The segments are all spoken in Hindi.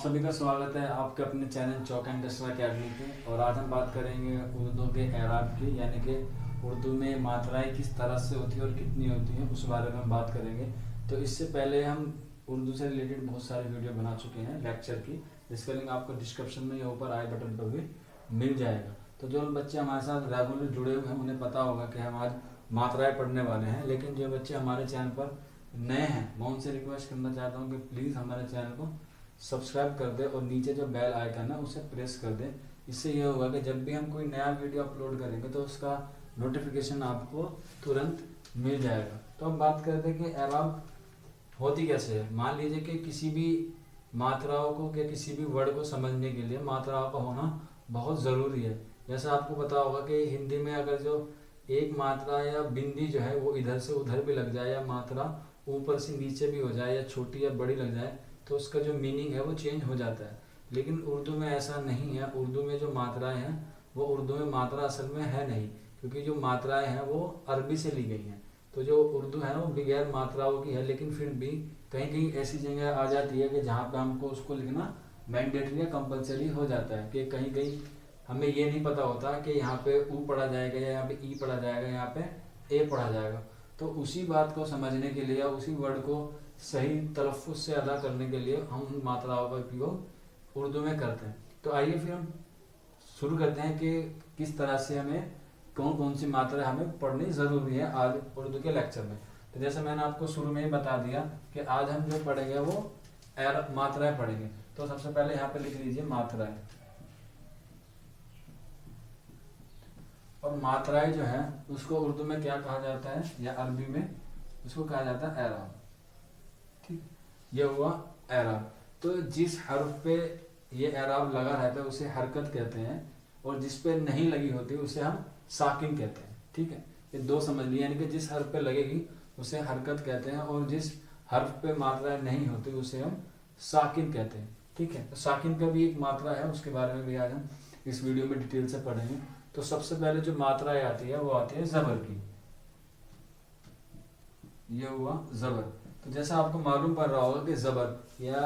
सभी का स्वागत है आपके अपने चैनल चौक एंड कस्रा अकेडमी पे। और आज हम बात करेंगे उर्दू के एराब की, यानी कि उर्दू में मात्राएं किस तरह से होती है और कितनी होती हैं, उस बारे में हम बात करेंगे। तो इससे पहले हम उर्दू से रिलेटेड बहुत सारे वीडियो बना चुके हैं लेक्चर की, जिसका लिंक आपको डिस्क्रिप्शन में या ऊपर आई बटन पर भी मिल जाएगा। तो जो बच्चे हमारे साथ रेगुलर जुड़े हुए हैं उन्हें पता होगा कि हम आज मात्राएँ पढ़ने वाले हैं। लेकिन जो बच्चे हमारे चैनल पर नए हैं मैं उनसे रिक्वेस्ट करना चाहता हूँ कि प्लीज़ हमारे चैनल को सब्सक्राइब कर दे और नीचे जो बेल आइकन है उसे प्रेस कर दे। इससे ये होगा कि जब भी हम कोई नया वीडियो अपलोड करेंगे तो उसका नोटिफिकेशन आपको तुरंत मिल जाएगा। तो हम बात करते हैं कि एराब होती कैसे है। मान लीजिए कि किसी भी मात्राओं को या किसी भी वर्ड को समझने के लिए मात्राओं का होना बहुत ज़रूरी है। जैसा आपको पता होगा कि हिंदी में अगर जो एक मात्रा या बिंदी जो है वो इधर से उधर भी लग जाए, या मात्रा ऊपर से नीचे भी हो जाए, या छोटी या बड़ी लग जाए, तो उसका जो मीनिंग है वो चेंज हो जाता है। लेकिन उर्दू में ऐसा नहीं है। उर्दू में जो मात्राएं हैं वो उर्दू में मात्रा असल में है नहीं, क्योंकि जो मात्राएं हैं वो अरबी से ली गई हैं। तो जो उर्दू है वो बगैर मात्राओं की है, लेकिन फिर भी कहीं कहीं ऐसी जगह आ जाती है कि जहाँ पे हमको उसको लिखना मैंडेटरी या कंपलसरी हो जाता है। कि कहीं कहीं हमें ये नहीं पता होता कि यहाँ पे ऊ पढ़ा जाएगा या यहाँ पे ई पढ़ा जाएगा, यहाँ पे ए पढ़ा जाएगा। तो उसी बात को समझने के लिए या उसी वर्ड को सही तलफ़ुज़ से अदा करने के लिए हम उन मात्राओं का उपयोग उर्दू में करते हैं। तो आइए फिर हम शुरू करते हैं कि किस तरह से हमें कौन कौन सी मात्रा हमें पढ़नी ज़रूरी है आज उर्दू के लेक्चर में। तो जैसे मैंने आपको शुरू में ही बता दिया कि आज हम जो पढ़ेंगे वो मात्राएं पढ़ेंगे। तो सबसे पहले यहाँ पे लिख लीजिए मात्राएं। और मात्राएं जो है उसको उर्दू में क्या कहा जाता है, या अरबी में उसको कहा जाता है एराब। ठीक, ये हुआ एराब। तो जिस हर्फ पे ये एराब लगा रहता है उसे हरकत कहते हैं, और जिस पे नहीं लगी होती उसे हम साकिन कहते हैं। ठीक है, ये दो समझ लिए, यानी कि जिस हर्फ पे लगेगी उसे हरकत कहते हैं, और जिस हर्फ पे मात्राएं नहीं होती उसे हम साकिन कहते हैं। ठीक है, तो साकिन का भी एक मात्रा है, उसके बारे में भी आज हम इस वीडियो में डिटेल से पढ़ेंगे। तो सबसे पहले जो मात्राएं आती है वो आती है जबर की। ये हुआ जबर। तो जैसा आपको मालूम पड़ रहा होगा कि जबर या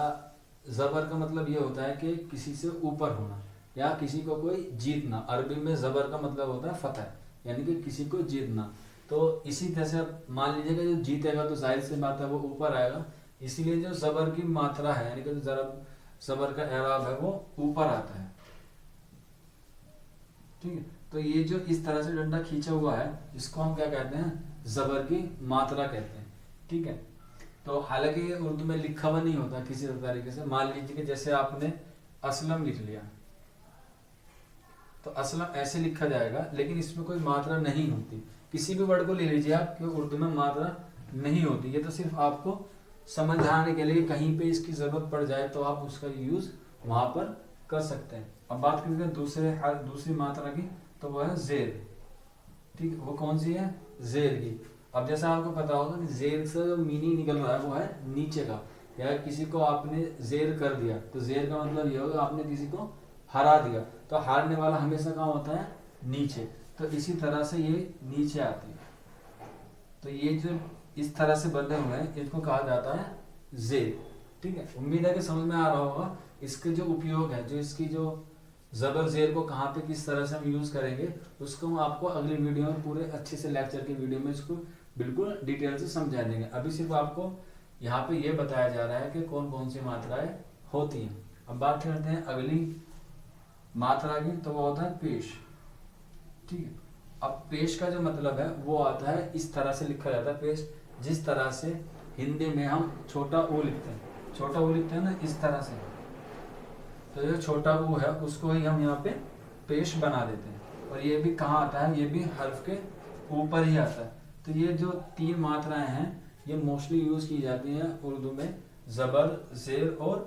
जबर का मतलब ये होता है कि किसी से ऊपर होना या किसी को कोई जीतना। अरबी में जबर का मतलब होता है फतह, यानी कि किसी को जीतना। तो इसी तरह से मान लीजिए कि जो जीतेगा तो जाहिर सी बात है वो ऊपर आएगा। इसीलिए जो जबर की मात्रा है, यानी कि जबर का एराब है वो ऊपर आता है। ठीक है, तो ये जो इस तरह से डंडा खींचा हुआ है इसको हम क्या कहते हैं, जबर की मात्रा कहते हैं। ठीक है, तो हालांकि ये उर्दू में लिखा हुआ नहीं होता किसी तरीके से। मान लीजिए कि जैसे आपने असलम लिख लिया तो असलम ऐसे लिखा जाएगा, लेकिन इसमें कोई मात्रा नहीं होती। किसी भी वर्ड को ले लीजिए आप कि उर्दू में मात्रा नहीं होती। ये तो सिर्फ आपको समझाने के लिए, कहीं पे इसकी जरूरत पड़ जाए तो आप उसका यूज वहां पर कर सकते हैं। अब बात करेंगे दूसरी मात्रा की, तो वह है जेर। ठीक, वो कौन सी है, जेर की। अब जैसा आपको पता होगा कि जेर से जो मीनिंग निकल रहा है वो है नीचे का, या किसी को आपने जेर कर दिया तो जेर का मतलब ये होगा आपने किसी को हरा दिया। तो हारने वाला हमेशा कहाँ होता है, नीचे। तो इसी तरह से ये नीचे आती है। तो ये जो इस तरह से बने हुए हैं इनको कहा जाता है जेर। ठीक है, उम्मीद है कि समझ में आ रहा होगा। इसके जो उपयोग है, जो इसकी जो जबर जेर को कहाँ पे किस तरह से हम यूज करेंगे, उसको हम आपको अगली वीडियो में पूरे अच्छे से लेक्चर की वीडियो में इसको बिल्कुल डिटेल से समझा देंगे। अभी सिर्फ आपको यहाँ पे ये बताया जा रहा है कि कौन कौन सी मात्राएं होती हैं। अब बात करते हैं अगली मात्रा की, तो वो होता है पेश। ठीक है, अब पेश का जो मतलब है वो आता है इस तरह से लिखा जाता है पेश, जिस तरह से हिंदी में हम छोटा ओ लिखते हैं। छोटा ओ लिखते हैं ना इस तरह से, तो जो छोटा ऊ है उसको ही हम यहाँ पे पेश बना देते हैं। और ये भी कहाँ आता है, ये भी हर्फ के ऊपर ही आता है। तो ये जो तीन मात्राएं हैं ये मोस्टली यूज की जाती हैं उर्दू में, जबर, जेर और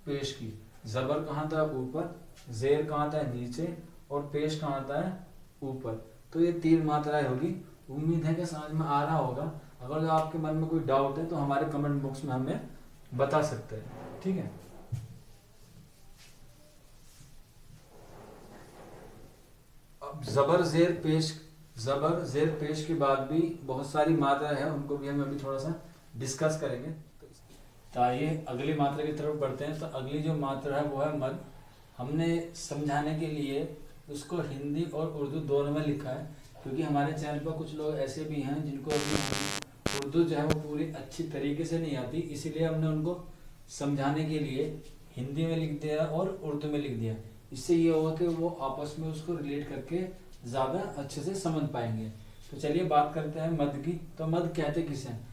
पेश की। जबर कहाँ आता है, ऊपर। जेर कहाँ आता है, नीचे। और पेश कहाँ आता है, ऊपर। तो ये तीन मात्राएं होगी। उम्मीद है कि समझ में आ रहा होगा। अगर जो आपके मन में कोई डाउट है तो हमारे कमेंट बॉक्स में हमें बता सकते हैं। ठीक है, जबर जेर पेश के बाद भी बहुत सारी मात्रा है, उनको भी हम अभी थोड़ा सा डिस्कस करेंगे। तो आइए अगली मात्रा की तरफ बढ़ते हैं। तो अगली जो मात्रा है वो है मद। हमने समझाने के लिए उसको हिंदी और उर्दू दोनों में लिखा है, क्योंकि हमारे चैनल पर कुछ लोग ऐसे भी हैं जिनको अभी उर्दू जो है वो पूरी अच्छी तरीके से नहीं आती, इसीलिए हमने उनको समझाने के लिए हिंदी में लिख दिया और उर्दू में लिख दिया। इससे ये होगा कि वो आपस में उसको रिलेट करके ज़्यादा अच्छे से समझ पाएंगे। तो चलिए बात करते हैं मद की। तो मद कहते किसे हैं?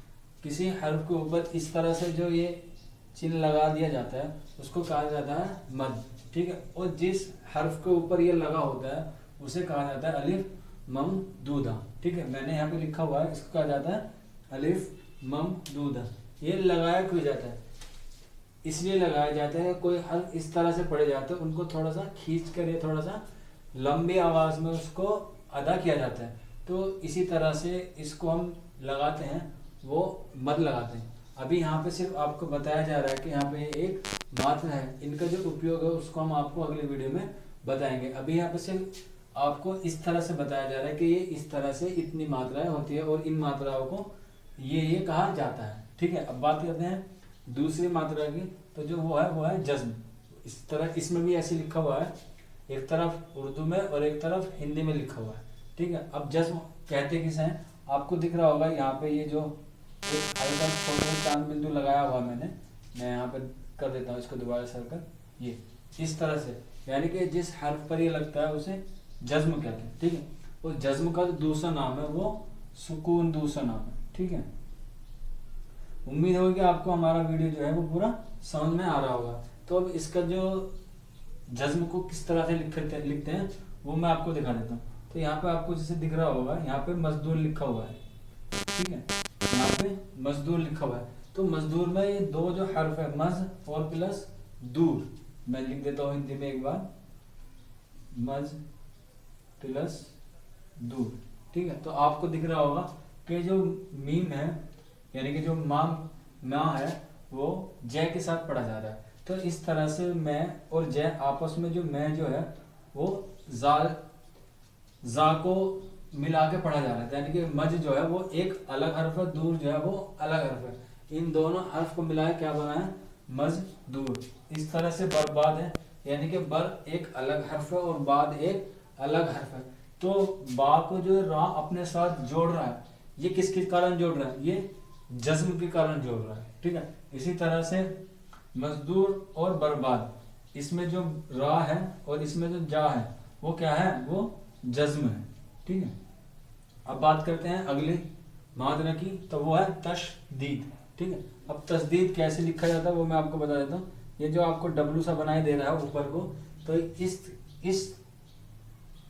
किसी हर्फ के ऊपर इस तरह से जो ये चिन्ह लगा दिया जाता है उसको कहा जाता है मद, ठीक है। और जिस हर्फ के ऊपर ये लगा होता है उसे कहा जाता है अलिफ मम दूदा, ठीक है। मैंने यहाँ पे लिखा हुआ है, इसको कहा जाता है अलिफ मम दूदा। ये लगाया क्यों जाता है? इसलिए लगाया जाता है कोई हर्फ इस तरह से पढ़े जाते हैं उनको थोड़ा सा खींच कर या थोड़ा सा लंबी आवाज में उसको अदा किया जाता है। तो इसी तरह से इसको हम लगाते हैं, वो मद लगाते हैं। अभी यहाँ पे सिर्फ आपको बताया जा रहा है कि यहाँ पे एक मात्रा है, इनका जो उपयोग है उसको हम आपको अगले वीडियो में बताएंगे। अभी यहाँ पे सिर्फ आपको इस तरह से बताया जा रहा है कि ये इस तरह से इतनी मात्राएं होती है और इन मात्राओं को ये कहा जाता है, ठीक है। अब बात करते हैं दूसरी मात्रा की। तो जो वो है जज्म। इस तरह इसमें भी ऐसे लिखा हुआ है, एक तरफ उर्दू में और एक तरफ हिंदी में लिखा हुआ है, ठीक है। अब जज्म कहते किसे हैं? आपको दिख रहा होगा यहाँ पे ये जो एक हल्का छोटा चांद बिंदु लगाया हुआ मैं यहाँ पे कर देता हूँ इसको दोबारा सर्कल, ये इस तरह से, यानी कि जिस हर्फ पर ये लगता है उसे जज्म कहते हैं, ठीक है। और जज्म का जो दूसरा नाम है वो सुकून दूसरा नाम है, ठीक है। उम्मीद होगी कि आपको हमारा वीडियो जो है वो पूरा समझ में आ रहा होगा। तो अब इसका जो जज्म को किस तरह से लिखते हैं वो मैं आपको दिखा देता हूँ। तो यहाँ पे आपको जैसे दिख रहा होगा, यहाँ पे मजदूर लिखा हुआ है, ठीक है। यहाँ पे मजदूर लिखा हुआ है। तो मजदूर में ये दो जो हर्फ है मज और प्लस दूर, मैं लिख देता हूँ हिंदी में एक बार, मज प्लस दूर, ठीक है। तो आपको दिख रहा होगा कि जो मीम है यानी कि जो माँ है वो जय के साथ पढ़ा जा रहा है। तो इस तरह से मैं और जय आपस में जो मैं जो है वो जा को मिला के पढ़ा जा रहा है, यानी कि मज जो है वो एक अलग हर्फ है, दूर जो है वो अलग हर्फ है। इन दोनों हर्फ को मिलाया क्या बना है? मज दूर। इस तरह से बर्बाद है, यानी कि बर एक अलग हर्फ है और बाद एक अलग हर्फ है। तो बा को जो रा अपने साथ जोड़ रहा है, ये किसके कारण जोड़ रहा है? ये जज्म के कारण जोड़ रहा है, ठीक है। इसी तरह से मजदूर और बर्बाद, इसमें जो रा है और इसमें जो जा है वो क्या है? वो जज्म है, ठीक है। अब बात करते हैं अगली मात्रा की, तो वो है तशदीद, ठीक है। अब तशदीद कैसे लिखा जाता है वो मैं आपको बता देता हूँ। ये जो आपको डब्लू सा बनाई दे रहा है ऊपर को, तो इस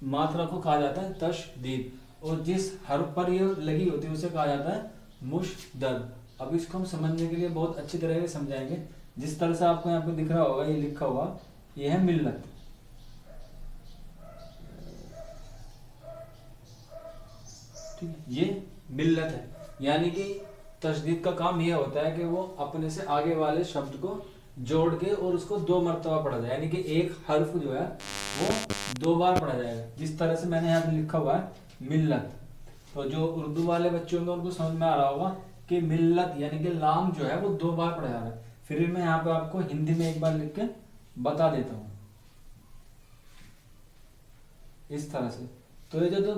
मात्रा को कहा जाता है तशदीद, और जिस हर्फ पर ये लगी होती है उसे कहा जाता है मुशद्दद। अब इसको हम समझने के लिए बहुत अच्छी तरह से समझाएंगे। जिस तरह से आपको यहाँ पे दिख रहा होगा, ये लिखा हुआ, ये है मिल्लत, ठीक है। ये मिल्लत है, यानी कि तशदीद का काम यह होता है कि वो अपने से आगे वाले शब्द को जोड़ के और उसको दो मर्तबा पढ़ा जाए, यानी कि एक हर्फ जो है वो दो बार पढ़ा जाएगा। जिस तरह से मैंने यहाँ पे लिखा हुआ है मिल्लत, तो जो उर्दू वाले बच्चे होंगे उनको समझ में आ रहा होगा कि मिल्लत यानी कि लाम जो है वो दो बार पढ़ा जा रहा है। फिर मैं यहाँ पे आपको हिंदी में एक बार लिख के बता देता हूँ इस तरह से। तो ये जो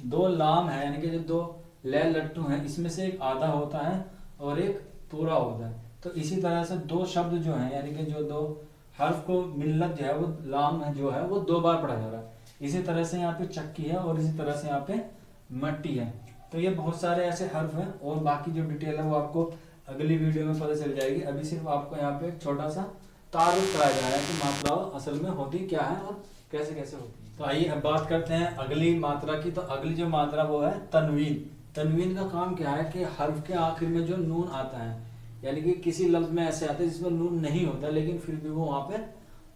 दो लाम है यानी कि जो दो ले लट्टू हैं, इसमें से एक आधा होता है और एक पूरा होता है। तो इसी तरह से दो शब्द जो हैं यानी कि जो दो हर्फ को मिल्लत जो है वो लाम है जो है वो दो बार पढ़ा जा रहा है। इसी तरह से यहाँ पे चक्की है और इसी तरह से यहाँ पे मट्टी है। तो ये बहुत सारे ऐसे हर्फ हैं और बाकी जो डिटेल है वो आपको अगली वीडियो में पता चल जाएगी। अभी सिर्फ आपको यहाँ पे एक छोटा सा तारुफ कराया जा रहा है कि मात्राएं असल में होती क्या है और कैसे कैसे होती है। तो आइए अब बात करते हैं अगली मात्रा की। तो अगली जो मात्रा वो है तनवीन। तनवीन का काम क्या है कि हर्फ के आखिर में जो नून आता है, यानी कि किसी लफ्ज में ऐसे आता है जिसमें नून नहीं होता लेकिन फिर भी वो वहाँ पे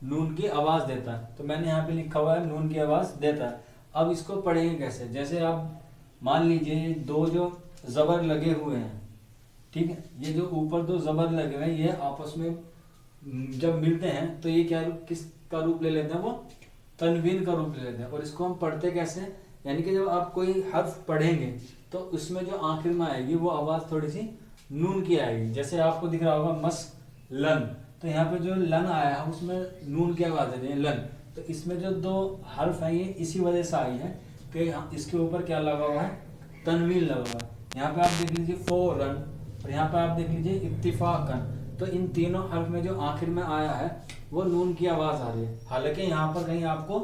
नून की आवाज देता है। तो मैंने यहाँ पे लिखा हुआ है नून की आवाज देता है। अब इसको पढ़ेंगे कैसे? जैसे आप मान लीजिए दो जो जबर लगे हुए हैं, ठीक है, ये जो ऊपर दो जबर लगे हुए हैं ये आपस में जब मिलते हैं तो ये क्या किसका रूप ले लेते हैं? वो तनवीन का रूप ले लेते हैं। और इसको हम पढ़ते कैसे? यानी कि जब आप कोई हर्फ पढ़ेंगे तो उसमें जो आखिर में आएगी वो आवाज थोड़ी सी नून की आएगी। जैसे आपको दिख रहा होगा मस लन, तो यहाँ पे जो लन आया है उसमें नून की आवाज है लन। तो इसमें जो दो हर्फ है ये इसी वजह से आई है कि इसके ऊपर क्या लगा हुआ है, तनवीन लगा हुआ है। यहाँ पे आप देख लीजिए फौरन, और यहाँ पे आप देख लीजिए इत्तिफाकन। तो इन तीनों हर्फ में जो आखिर में आया है वो नून की आवाज आ रही है। हालांकि यहाँ पर कहीं आपको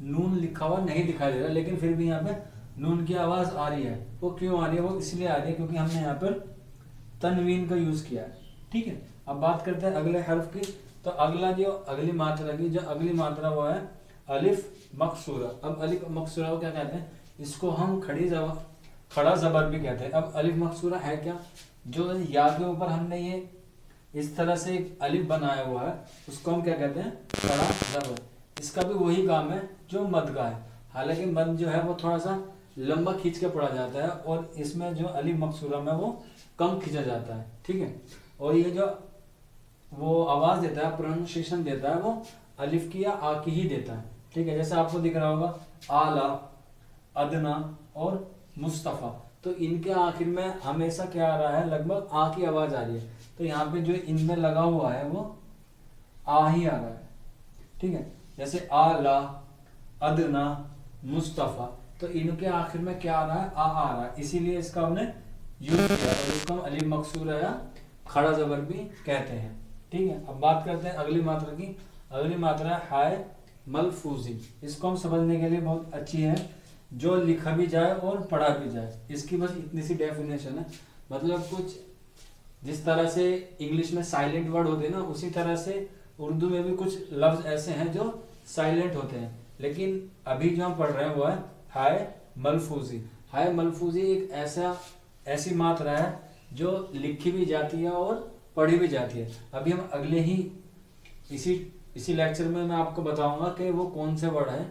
नून लिखा हुआ नहीं दिखाई दे रहा, लेकिन फिर भी यहाँ पे नून की आवाज आ रही है। वो क्यों आ रही है, वो इसलिए आ रही है क्योंकि हमने यहाँ पर तनवीन का यूज किया है। ठीक है, अब बात करते हैं अगले हर्फ की। तो अगला जो अगली मात्रा की जो अगली मात्रा वो है अलिफ मकसूरा। अब अलिफ मकसूरा को क्या कहते हैं, इसको हम खड़ा जबर भी कहते हैं। अब अलिफ मकसूरा है क्या, जो या के ऊपर हमने ये इस तरह से एक अलिफ बनाया हुआ है उसको हम क्या कहते हैं, खड़ा जबर। इसका भी वही काम है जो मद का है। हालांकि मद जो है वो थोड़ा सा लंबा खींच के पढ़ा जाता है और इसमें जो अलिफ मकसूरा में वो कम खींचा जाता है। ठीक है, और ये जो वो आवाज देता है, प्रोनाउंसिएशन देता है, वो अलिफ की या आ की ही देता है। ठीक है, जैसे आपको दिख रहा होगा आला, अदना और मुस्तफ़ा। तो इनके आखिर में हमेशा क्या आ रहा है, लगभग आ की आवाज आ रही है। तो यहाँ पे जो इनमें लगा हुआ है वो आ ही आ रहा है। ठीक है, जैसे आला, अदना, मुस्तफ़ा, तो इनके आखिर में क्या आ रहा है, आ रहा है। इसीलिए इसका हमने यूज किया और इसको हम अलिफ मकसूरा या खड़ा जबर भी कहते हैं। ठीक है, अब बात करते हैं अगली मात्रा की। अगली मात्रा है हाय मलफूजी। इसको हम समझने के लिए बहुत अच्छी है, जो लिखा भी जाए और पढ़ा भी जाए। इसकी बस इतनी सी डेफिनेशन है, मतलब कुछ जिस तरह से इंग्लिश में साइलेंट वर्ड होते हैं ना, उसी तरह से उर्दू में भी कुछ लफ्ज ऐसे हैं जो साइलेंट होते हैं। लेकिन अभी जो हम पढ़ रहे हैं वो है हाय मलफूजी। हाय मलफूजी एक ऐसी मात्रा है जो लिखी भी जाती है और पढ़ी भी जाती है। अभी हम अगले ही इसी लेक्चर में मैं आपको बताऊंगा कि वो कौन से वर्ड है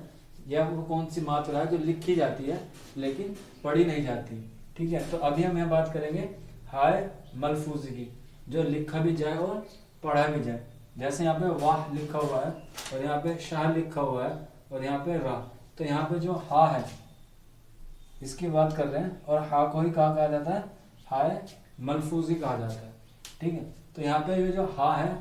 या वो कौन सी मात्रा है जो लिखी जाती है लेकिन पढ़ी नहीं जाती। ठीक है, तो अभी हम यहाँ बात करेंगे हाय मलफूजी की, जो लिखा भी जाए और पढ़ा भी जाए। जैसे यहाँ पे वाह लिखा हुआ है और यहाँ पे शाह लिखा हुआ है और यहाँ पे रा। तो यहाँ पे जो हा है इसकी बात कर रहे हैं, और हा को ही कहा जाता है हाय मलफूजी कहा जाता है। ठीक है, तो यहाँ पे ये जो हा है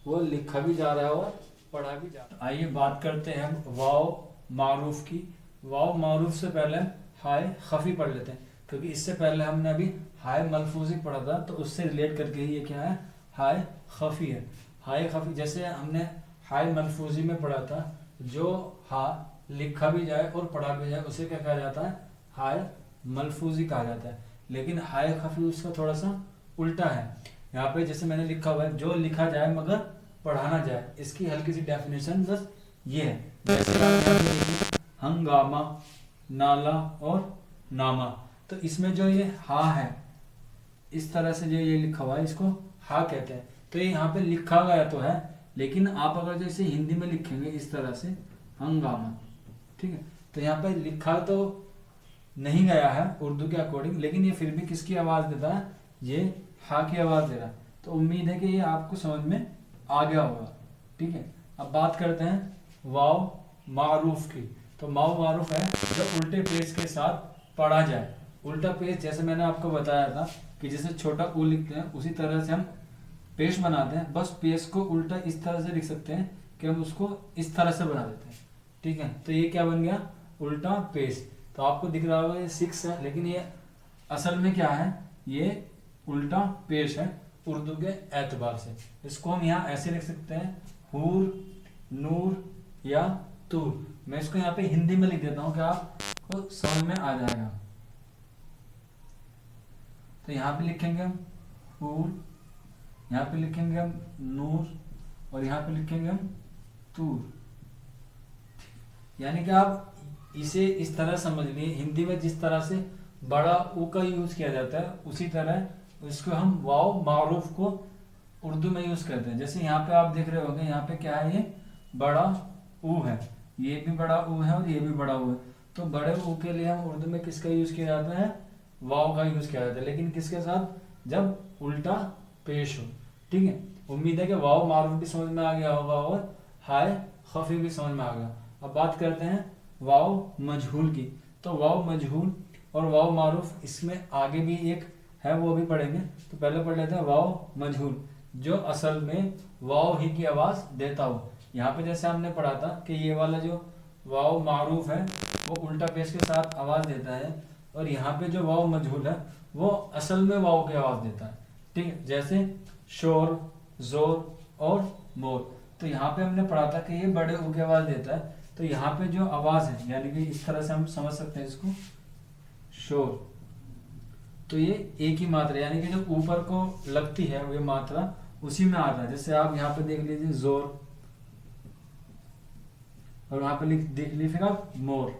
वो लिखा भी जा रहा है और पढ़ा भी जा रहा है। आइए बात करते हैं हम वाव मारूफ की। वाव मारूफ से पहले हाय खफी पढ़ लेते हैं, क्योंकि इससे पहले हमने अभी हाय मलफूजी पढ़ा था, तो उससे रिलेट करके ही ये क्या है, हाय खफी है। हाय खफी, जैसे हमने हाय मलफूजी में पढ़ा था, जो हा लिखा भी जाए और पढ़ा भी जाए उसे क्या कहा जाता है, हाय मलफूजी कहा जाता है। लेकिन हाय खफी उसका थोड़ा सा उल्टा है। यहाँ पे जैसे मैंने लिखा हुआ है, जो लिखा जाए मगर पढ़ाना जाए, इसकी हल्की सी डेफिनेशन बस ये है। जैसे आप यहाँ पे देखिए हंगामा, नाला और नामा। तो इसमें जो ये हा है, इस तरह से जो ये लिखा हुआ है इसको हा कहते हैं। तो ये यहाँ पे लिखा गया तो है, लेकिन आप अगर जैसे हिंदी में लिखेंगे इस तरह से हंगामा, ठीक है, तो यहाँ पे लिखा तो नहीं गया है उर्दू के अकॉर्डिंग, लेकिन ये फिर भी किसकी आवाज देता है, ये हा की आवाज दे रहा है। तो उम्मीद है कि ये आपको समझ में आ गया होगा। ठीक है, अब बात करते हैं वाव मारूफ की। तो वाव मारूफ है जो उल्टे पेश के साथ पढ़ा जाए। उल्टा पेश जैसे मैंने आपको बताया था कि जैसे छोटा ऊ लिखते हैं उसी तरह से हम पेश बनाते हैं, बस पेश को उल्टा इस तरह से लिख सकते हैं कि हम उसको इस तरह से बना देते हैं। ठीक है, तो ये क्या बन गया, उल्टा पेश। तो आपको दिख रहा होगा ये 6 है, लेकिन ये असल में क्या है, ये उल्टा पेश है उर्दू के एतबार से। इसको हम यहाँ ऐसे लिख सकते हैं हूर, नूर या तूर। मैं इसको यहाँ पे हिंदी में लिख देता हूँ कि आपको समझ में आ जाएगा। तो यहाँ पे लिखेंगे हम हूर, यहाँ पे लिखेंगे हम नूर और यहाँ पे लिखेंगे हम तूर। यानी कि आप इसे इस तरह समझ लिए, हिंदी में जिस तरह से बड़ा ऊ का यूज किया जाता है उसी तरह इसको हम वाव मारूफ को उर्दू में यूज करते हैं। जैसे यहाँ पे आप देख रहे होंगे, यहाँ पे क्या है, ये बड़ा ऊ है, ये भी बड़ा ऊ है और ये भी बड़ा ऊ है। तो बड़े ऊ के लिए हम उर्दू में किसका यूज किया जाता है, वाव का यूज किया जाता है, लेकिन किसके साथ, जब उल्टा पेश हो। ठीक है, उम्मीद है कि वाव मारूफ भी समझ में आ गया होगा और हाय खफी भी समझ में आ गया। अब बात करते हैं वाव मजहूल की। तो वाव मजहूल और वाव मारूफ, इसमें आगे भी एक है वो भी पढ़ेंगे। तो पहले पढ़ लेते हैं वाव मजहूल, जो असल में वाव ही की आवाज देता हो। यहाँ पे जैसे हमने पढ़ा था कि ये वाला जो वाव मारूफ है वो उल्टा पेश के साथ आवाज देता है, और यहाँ पे जो वाव मजहूल है वो असल में वाव की आवाज देता है। ठीक है, जैसे शोर, जोर और मोर। तो यहाँ पे हमने पढ़ा था कि ये बड़े ऊ की आवाज देता है। तो यहाँ पे जो आवाज है, यानी कि इस तरह से हम समझ सकते हैं इसको, शोर, तो ये एक ही मात्रा, यानी कि जो ऊपर को लगती है वो मात्रा उसी में आता है। जैसे आप यहाँ पे देख लीजिए जोर, और वहां पे देख लीजिएगा मोर।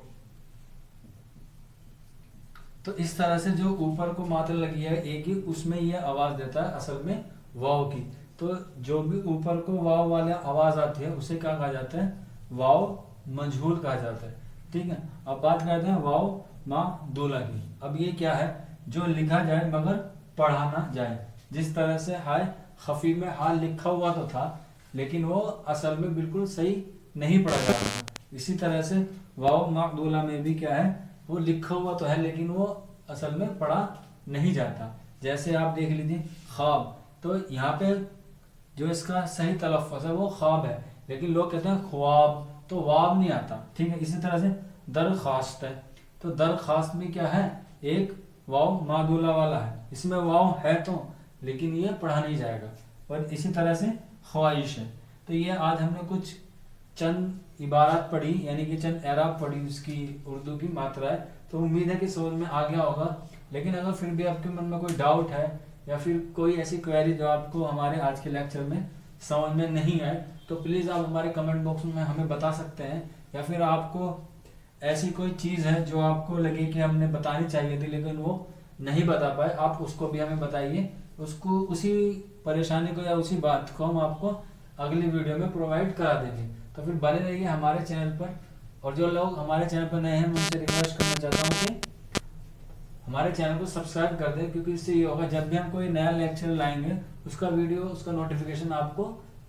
तो इस तरह से जो ऊपर को मात्रा लगी है एक ही, उसमें ये आवाज देता है असल में वाव की। तो जो भी ऊपर को वाव वाले आवाज आती है उसे क्या कहा जाता है, वाव मजहूल कहा जाता है। ठीक है, अब बात करते हैं वाव मादूला की। अब ये क्या है, जो लिखा जाए मगर पढ़ा ना जाए। जिस तरह से हाय खफी में हाल लिखा हुआ तो था, लेकिन वो असल में बिल्कुल सही नहीं पढ़ा जा रहा था। इसी तरह से वाव मादूला में भी क्या है, वो लिखा हुआ तो है लेकिन वो असल में पढ़ा नहीं जाता। जैसे आप देख लीजिए ख्वाब, तो यहाँ पे जो इसका सही तलफ़्फ़ुज़ है वो ख्वाब है, लेकिन लोग कहते हैं ख्वाब, तो वाव नहीं आता। ठीक है, इसी तरह से दरख्वास्त है, तो दरख्वास्त में क्या है, एक वाव मादूला वाला है, इसमें वाव है तो, लेकिन ये पढ़ा नहीं जाएगा। और इसी तरह से ख्वाहिश है। तो ये आज हमने कुछ चंद इबारत पढ़ी, यानी कि चंद एराब पढ़ी उसकी उर्दू की मात्रा है। तो उम्मीद है कि समझ में आ गया होगा। लेकिन अगर फिर भी आपके मन में कोई डाउट है या फिर कोई ऐसी क्वेरी जो आपको हमारे आज के लेक्चर में समझ में नहीं आए, तो प्लीज़ आप हमारे कमेंट बॉक्स में हमें बता सकते हैं। या फिर आपको ऐसी कोई चीज़ है जो आपको लगे कि हमने बतानी चाहिए थी लेकिन वो नहीं बता पाए, आप उसको भी हमें बताइए। उसको, उसी परेशानी को या उसी बात को हम आपको अगली वीडियो में प्रोवाइड करा देंगे। तो फिर बने रहिए हमारे चैनल पर। और जो लोग हमारे चैनल पर नए हैं मैं उनसे रिक्वेस्ट करना चाहता हूँ कि हमारे चैनल को सब्सक्राइब कर दें, क्योंकि इससे ये होगा जब भी हम कोई नया लेक्चर लाएंगे उसका वीडियो, उसका नोटिफिकेशन आपको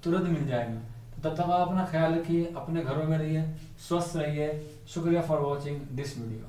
तुरंत मिल जाएगा। तो तब तक आप अपना ख्याल रखिए, अपने घरों में रहिए, स्वस्थ रहिए। शुक्रिया फॉर वॉचिंग दिस वीडियो।